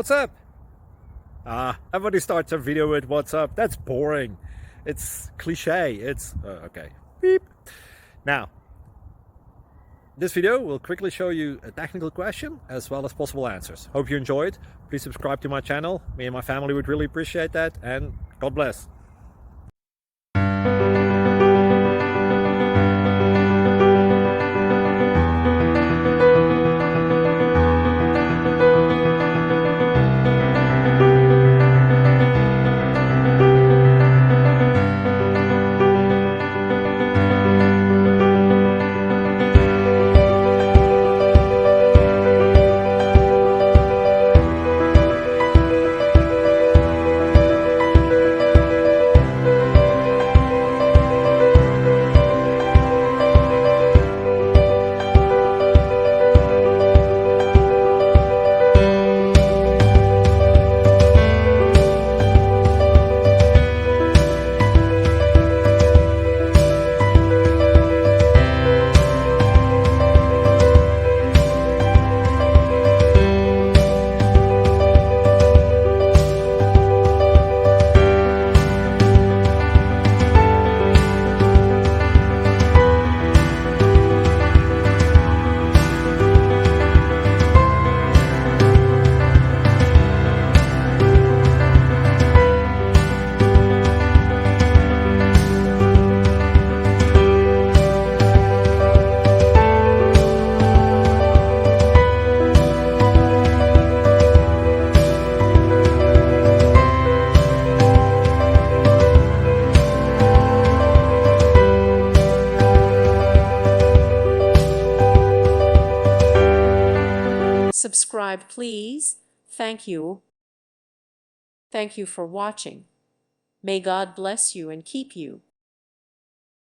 What's up? Everybody starts a video with what's up. That's boring. It's cliche. It's okay. Beep. Now, this video will quickly show you a technical question as well as possible answers. Hope you enjoyed. Please subscribe to my channel. Me and my family would really appreciate that, and God bless. Subscribe, please. Thank you. Thank you for watching. May God bless you and keep you.